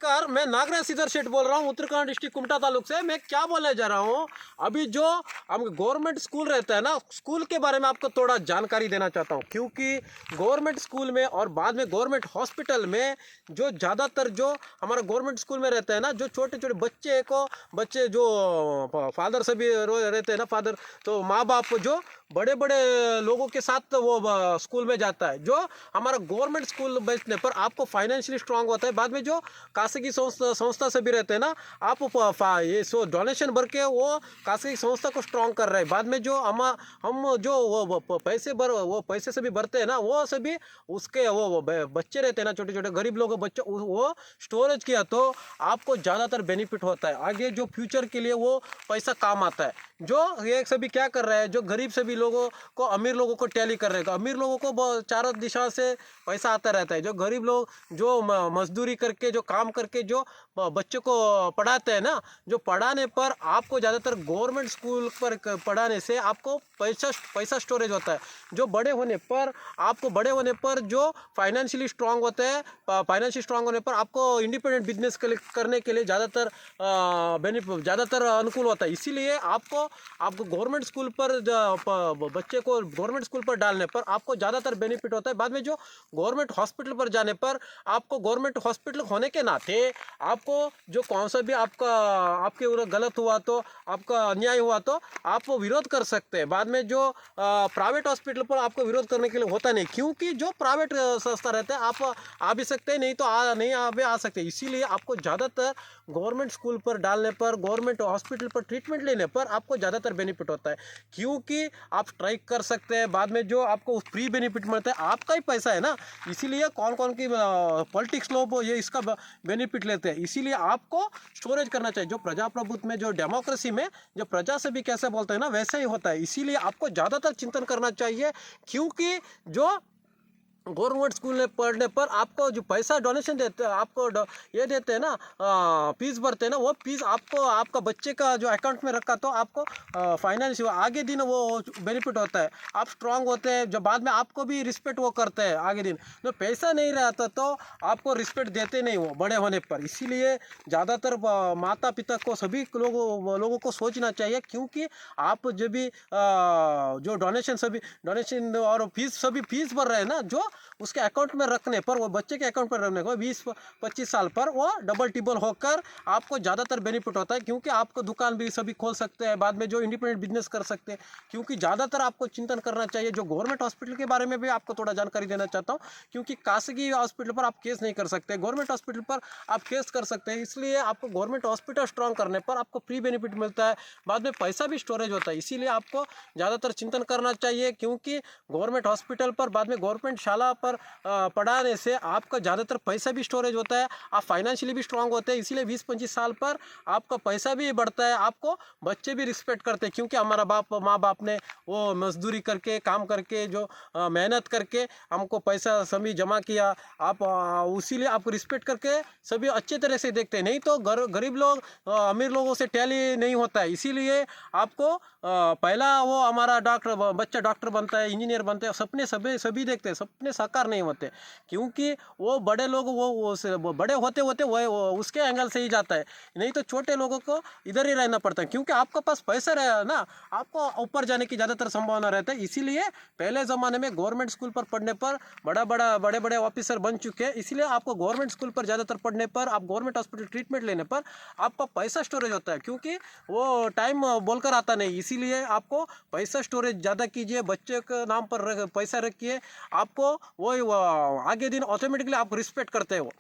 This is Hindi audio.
नमस्कार, मैं नागराज सीधर शेठ बोल रहा हूँ उत्तराखंड डिस्ट्रिक्ट कुमटा तालुक से। मैं क्या बोलने जा रहा हूँ, अभी जो हम गवर्नमेंट स्कूल रहता है ना, स्कूल के बारे में आपको थोड़ा जानकारी देना चाहता हूँ। क्योंकि गवर्नमेंट स्कूल में और बाद में गवर्नमेंट हॉस्पिटल में जो ज़्यादातर जो हमारा गवर्नमेंट स्कूल में रहता है ना, जो छोटे छोटे बच्चे जो फादर सभी रहते हैं ना, फादर तो माँ बाप जो बड़े बड़े लोगों के साथ वो स्कूल में जाता है। जो हमारा गवर्नमेंट स्कूल बैठने पर आपको फाइनेंशियली स्ट्रांग होता है। बाद में जो खासगी संस्था से भी रहते हैं ना, आप ये डोनेशन भर के वो खासगी संस्था को स्ट्रांग कर रहे हैं। बाद में जो हम जो वो पैसे से भी भरते हैं ना, वो सभी उसके वो बच्चे रहते हैं ना, छोटे छोटे गरीब लोगों बच्चे, वो स्टोरेज किया तो आपको ज़्यादातर बेनिफिट होता है। आगे जो फ्यूचर के लिए वो पैसा काम आता है। जो ये सभी क्या कर रहा है, जो गरीब सभी लोगों को अमीर लोगों को टैली कर रहे हैं। अमीर लोगों को चारों दिशा से पैसा आता रहता है। जो गरीब लोग जो मजदूरी करके जो काम करके जो बच्चों को पढ़ाते हैं ना, जो पढ़ाने पर आपको ज़्यादातर गवर्नमेंट स्कूल पर पढ़ाने से आपको पैसा स्टोरेज होता है। जो बड़े होने पर जो फाइनेंशियली स्ट्रांग होते हैं, फाइनेंशियली स्ट्रांग होने पर आपको इंडिपेंडेंट बिजनेस करने के लिए ज़्यादातर अनुकूल होता है। इसीलिए आपको गवर्नमेंट स्कूल पर बच्चे को गवर्नमेंट स्कूल पर डालने पर आपको ज़्यादातर बेनिफिट होता है। बाद में जो गवर्नमेंट हॉस्पिटल पर जाने पर आपको गवर्नमेंट हॉस्पिटल होने के नाते आपको जो कौन सा भी आपके ऊपर गलत हुआ तो आपका अन्याय हुआ तो आप विरोध कर सकते हैं। बाद में जो प्राइवेट हॉस्पिटल पर आपको विरोध करने के लिए होता नहीं, क्योंकि जो प्राइवेट संस्था रहते हैं आप आ भी सकते हैं, नहीं तो नहीं आ सकते। इसीलिए आपको ज़्यादातर गवर्नमेंट स्कूल पर डालने पर, गवर्नमेंट हॉस्पिटल पर ट्रीटमेंट लेने पर आपको ज़्यादातर बेनिफिट होता है। क्योंकि आप स्ट्राइक कर सकते हैं, बाद में जो आपको फ्री बेनिफिट मिलता है, आपका ही पैसा है ना। इसीलिए कौन कौन की पॉलिटिक्स लोग ये इसका बेनिफिट लेते हैं। इसीलिए आपको स्टोरेज करना चाहिए। जो प्रजाप्रभुत्व में, जो डेमोक्रेसी में जो प्रजा से भी कैसे बोलते हैं ना, वैसे ही होता है। इसीलिए आपको ज़्यादातर चिंतन करना चाहिए। क्योंकि जो गवर्नमेंट स्कूल में पढ़ने पर आपको जो पैसा डोनेशन देते हैं, आपको ये देते हैं ना, फीस भरते हैं ना, वो फीस आपको आपका बच्चे का जो अकाउंट में रखा तो आपको फाइनेंस आगे दिन वो बेनिफिट होता है। आप स्ट्रांग होते हैं, जब बाद में आपको भी रिस्पेक्ट वो करते हैं आगे दिन। तो पैसा नहीं रहता तो आपको रिस्पेक्ट देते नहीं वो बड़े होने पर। इसीलिए ज़्यादातर माता पिता को सभी लोगों को सोचना चाहिए। क्योंकि आप जब भी जो डोनेशन और फीस भर रहे हैं ना, जो उसके अकाउंट में रखने पर, वो बच्चे के अकाउंट पर रखने को 20-25 साल पर वो डबल टिबल होकर आपको ज़्यादातर बेनिफिट होता है। क्योंकि आपको दुकान भी सभी खोल सकते हैं, बाद में जो इंडिपेंडेंट बिजनेस कर सकते हैं। क्योंकि ज़्यादातर आपको चिंतन करना चाहिए। जो गवर्नमेंट हॉस्पिटल के बारे में भी आपको थोड़ा जानकारी देना चाहता हूँ। क्योंकि खासगी हॉस्पिटल पर आप केस नहीं कर सकते, गवर्नमेंट हॉस्पिटल पर आप केस कर सकते हैं। इसलिए आपको गवर्नमेंट हॉस्पिटल स्ट्रांग करने पर आपको फ्री बेनिफिट मिलता है, बाद में पैसा भी स्टोरेज होता है। इसीलिए आपको ज़्यादातर चिंतन करना चाहिए। क्योंकि गवर्नमेंट हॉस्पिटल पर, बाद में गवर्नमेंट शाला पर पढ़ाने से आपका ज़्यादातर पैसा भी स्टोरेज होता है, आप फाइनेंशियली भी स्ट्रांग होते हैं। इसीलिए 20-25 साल पर आपका पैसा भी बढ़ता है, आपको बच्चे भी रिस्पेक्ट करते हैं। क्योंकि हमारा माँ बाप ने वो मजदूरी करके, काम करके, जो मेहनत करके हमको पैसा सभी जमा किया, आप उसीलिए आपको रिस्पेक्ट करके सभी अच्छे तरह से देखते हैं। नहीं तो गरीब लोग अमीर लोगों से टैली नहीं होता है। इसीलिए आपको पहला वो हमारा बच्चा डॉक्टर बनता है, इंजीनियर बनता है, सपने सभी देखते हैं, सपने साकार नहीं होते। क्योंकि वो बड़े लोग वो बड़े होते वो उसके एंगल से ही जाता है। नहीं तो छोटे लोगों को इधर ही रहना पड़ता है। क्योंकि आपके पास पैसा रहे ना, आपको ऊपर जाने की ज़्यादातर संभावना रहता है। इसीलिए पहले ज़माने में गवर्नमेंट स्कूल पर पढ़ने पर बड़े बड़े ऑफिसर बन चुके हैं। इसलिए आपको गवर्नमेंट स्कूल पर ज़्यादातर पढ़ने पर, आप गवर्नमेंट हॉस्पिटल ट्रीटमेंट लेने पर आपका पैसा स्टोरेज होता है। क्योंकि वो टाइम बोलकर आता नहीं। इसीलिए आपको पैसा स्टोरेज ज़्यादा कीजिए, बच्चे के नाम पर पैसा रखिए, आपको वो आगे दिन ऑटोमेटिकली आपको रिस्पेक्ट करते हो।